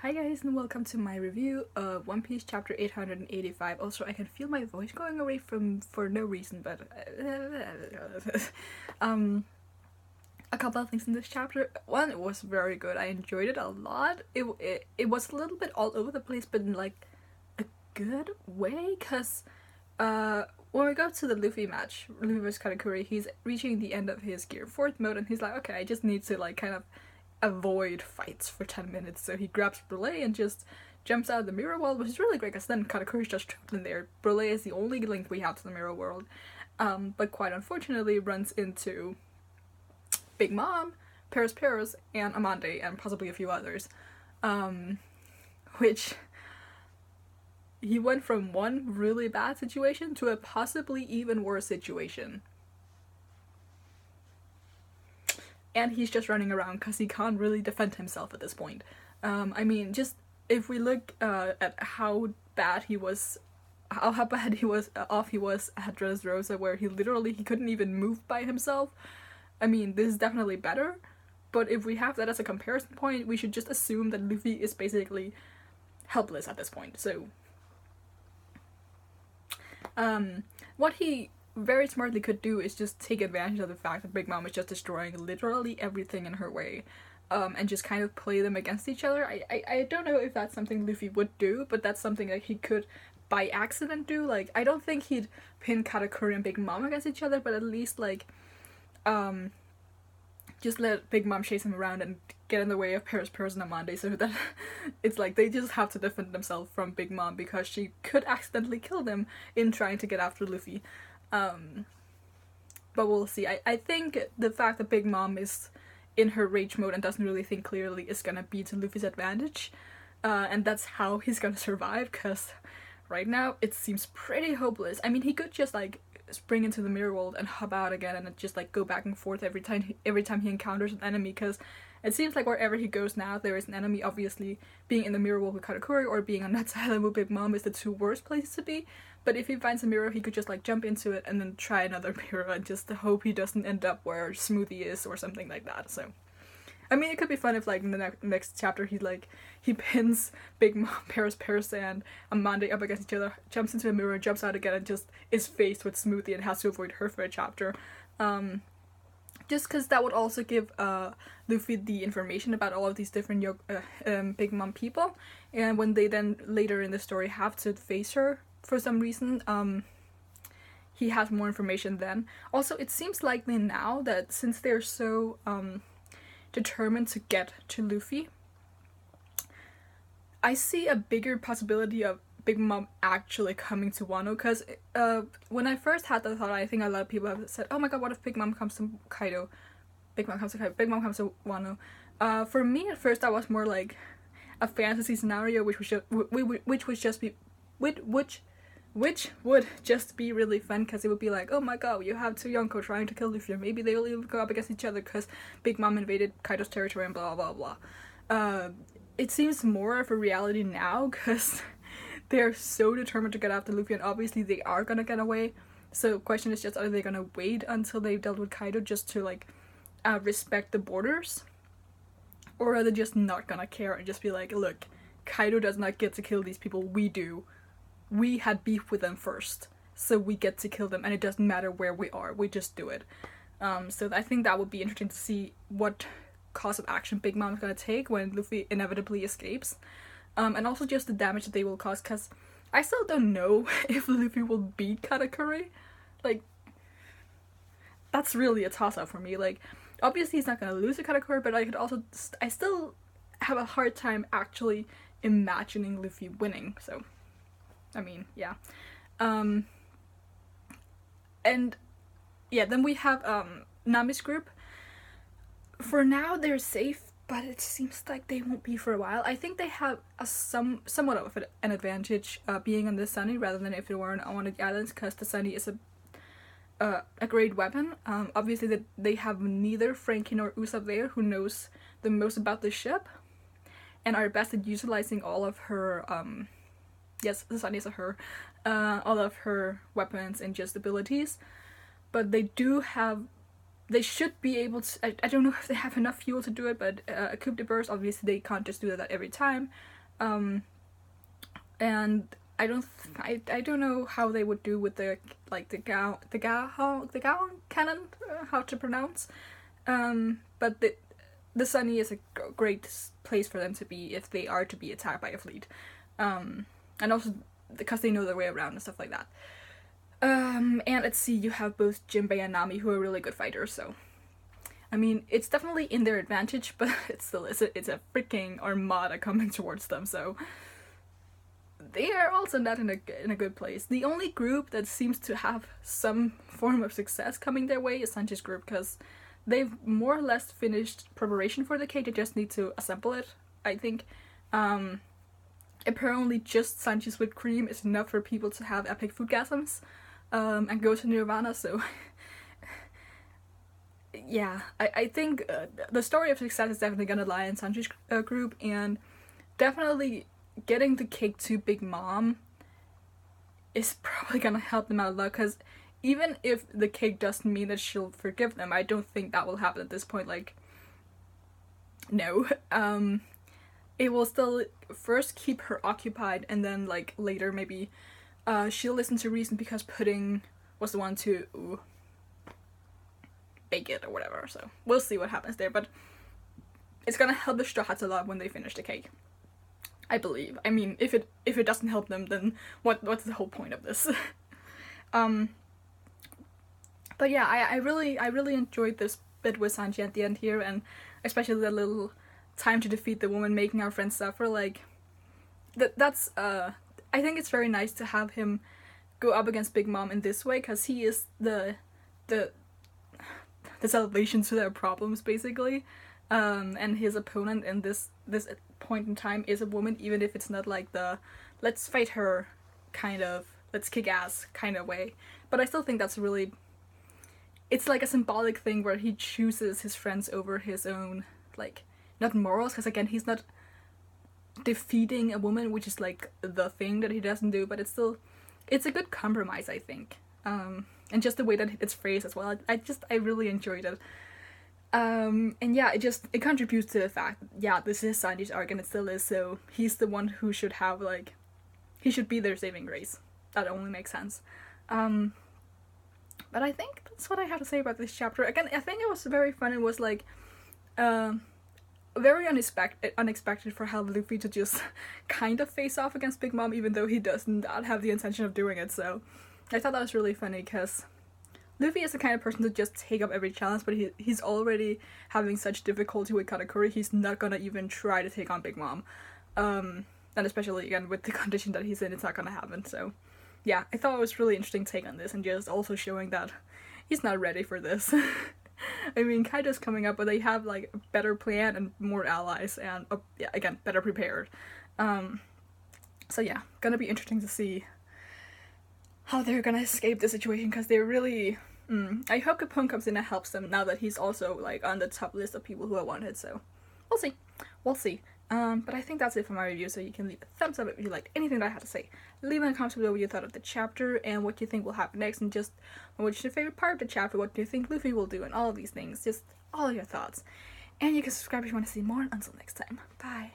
Hi guys and welcome to my review of One Piece chapter 885. Also, I can feel my voice going away for no reason, but a couple of things in this chapter. One, it was very good. I enjoyed it a lot. It was a little bit all over the place, but in like a good way, cause when we go to the Luffy match, Luffy vs Katakuri, he's reaching the end of his Gear 4th mode, and he's like, okay, I just need to like kind of avoid fights for 10 minutes, so he grabs Brule and just jumps out of the mirror world, which is really great because then Katakuri's just trapped in there. Brule is the only link we have to the mirror world, but quite unfortunately runs into Big Mom, Paris, and Amande, and possibly a few others, which he went from one really bad situation to a possibly even worse situation. And he's just running around because he can't really defend himself at this point. I mean, just if we look at how bad he was off he was at Dressrosa, where he couldn't even move by himself. I mean, this is definitely better, but if we have that as a comparison point, we should just assume that Luffy is basically helpless at this point. So, what he very smartly could do is just take advantage of the fact that Big Mom is just destroying literally everything in her way, and just kind of play them against each other. I don't know if that's something Luffy would do, but that's something that he could by accident do. Like, I don't think he'd pin Katakuri and Big Mom against each other, but at least like just let Big Mom chase him around and get in the way of Paris and Amande, so that it's like they just have to defend themselves from Big Mom because she could accidentally kill them in trying to get after Luffy. But we'll see. I think the fact that Big Mom is in her rage mode and doesn't really think clearly is gonna be to Luffy's advantage, and that's how he's gonna survive, because right now it seems pretty hopeless. I mean, he could just like spring into the mirror world and hop out again and just like go back and forth every time he encounters an enemy, because it seems like wherever he goes now there is an enemy. Obviously, being in the mirror world with Katakuri or being on that island with Big Mom is the two worst places to be. But if he finds a mirror, he could just like jump into it and then try another mirror and just hope he doesn't end up where Smoothie is or something like that. So, I mean, it could be fun if like in the next chapter he pins Big Mom, Paris, and Amande up against each other, jumps into a mirror, jumps out again, and just is faced with Smoothie and has to avoid her for a chapter. Just because that would also give Luffy the information about all of these different Big Mom people, and when they then later in the story have to face her for some reason, he has more information then. Also, it seems likely now that since they're so determined to get to Luffy, I see a bigger possibility of Big Mom actually coming to Wano, because when I first had that thought, I think a lot of people have said, oh my god, what if Big Mom comes to Kaido? Big Mom comes to Wano. For me at first that was more like a fantasy scenario, which would just be really fun, because it would be like, oh my god, you have two Yonko trying to kill Luffy, or maybe they'll even go up against each other because Big Mom invaded Kaido's territory and blah blah blah. It seems more of a reality now, because they're so determined to get after Luffy, and obviously they are gonna get away. So the question is just, are they gonna wait until they've dealt with Kaido just to like respect the borders, or are they just not gonna care and just be like, look, Kaido does not get to kill these people, we do. We had beef with them first, so we get to kill them, and it doesn't matter where we are, we just do it. So I think that would be interesting to see what course of action Big Mom is gonna take when Luffy inevitably escapes. And also just the damage that they will cause, because I still don't know if Luffy will beat Katakuri. Like, that's really a toss-up for me. Like, obviously he's not gonna lose to Katakuri, but I still have a hard time actually imagining Luffy winning, so I mean, yeah. And yeah, then we have Nami's group. For now they're safe, but it seems like they won't be for a while. I think they have somewhat of an advantage being on the Sunny rather than if they were on one of the islands, because the Sunny is a great weapon. Obviously they have neither Frankie nor Usopp there, who knows the most about the ship and are best at utilizing all of her yes, the Sunny is a her, all of her weapons and just abilities. But they do have they should be able to. I don't know if they have enough fuel to do it, but a coup de burst, obviously they can't just do that every time. And I don't know how they would do with the Gao cannon, how to pronounce. But the Sunny is a great place for them to be if they are to be attacked by a fleet. And also because they know their way around and stuff like that. And at sea you have both Jinbei and Nami, who are really good fighters, so I mean, it's definitely in their advantage, but it's a freaking armada coming towards them, so they are also not in a good place. The only group that seems to have some form of success coming their way is Sanji's group, because they've more or less finished preparation for the cake. They just need to assemble it, I think. Apparently just Sanji's whipped cream is enough for people to have epic foodgasms and go to Nirvana, so yeah, I think the story of success is definitely gonna lie in Sanji's group, and definitely getting the cake to Big Mom is probably gonna help them out a lot, because even if the cake doesn't mean that she'll forgive them, I don't think that will happen at this point. Like, no. It will still first keep her occupied, and then like later maybe she'll listen to reason, because Pudding was the one to bake it or whatever, so we'll see what happens there, but it's gonna help the Straw Hats a lot when they finish the cake, I believe. I mean, if it doesn't help them, then what's the whole point of this? But yeah, I really enjoyed this bit with Sanji at the end here, and especially the little time to defeat the woman making our friends suffer. Like, that's I think it's very nice to have him go up against Big Mom in this way, because he is the salvation to their problems, basically. And his opponent in this point in time is a woman, even if it's not like the let's fight her kind of, let's kick ass kind of way. But I still think that's really, it's like a symbolic thing where he chooses his friends over his own, like, not morals, because again, he's not defeating a woman, which is like the thing that he doesn't do, but it's a good compromise, I think. And just the way that it's phrased as well, I really enjoyed it. And yeah, it contributes to the fact that, yeah, this is Sanji's arc, and it still is, so he's the one who should have, like, he should be their saving grace. That only makes sense. But I think that's what I have to say about this chapter. Again, I think it was very fun. It was like, very unexpected for how Luffy to just kind of face off against Big Mom, even though he does not have the intention of doing it, so I thought that was really funny, because Luffy is the kind of person to just take up every challenge, but he's already having such difficulty with Katakuri, he's not gonna even try to take on Big Mom. And especially, again, with the condition that he's in, it's not gonna happen, so yeah, I thought it was really interesting take on this, and just also showing that he's not ready for this. I mean, Kaido's coming up, but they have, like, a better plan and more allies, and, yeah, again, better prepared. So yeah, gonna be interesting to see how they're gonna escape the situation, because they're really, I hope Capone comes in and helps them now that he's also, like, on the top list of people who are wanted, so we'll see. But I think that's it for my review, so you can leave a thumbs up if you liked anything that I had to say. Leave in the comments below what you thought of the chapter, and what you think will happen next, and just what's your favorite part of the chapter, what do you think Luffy will do, and all of these things, just all of your thoughts. And you can subscribe if you want to see more, and until next time, bye!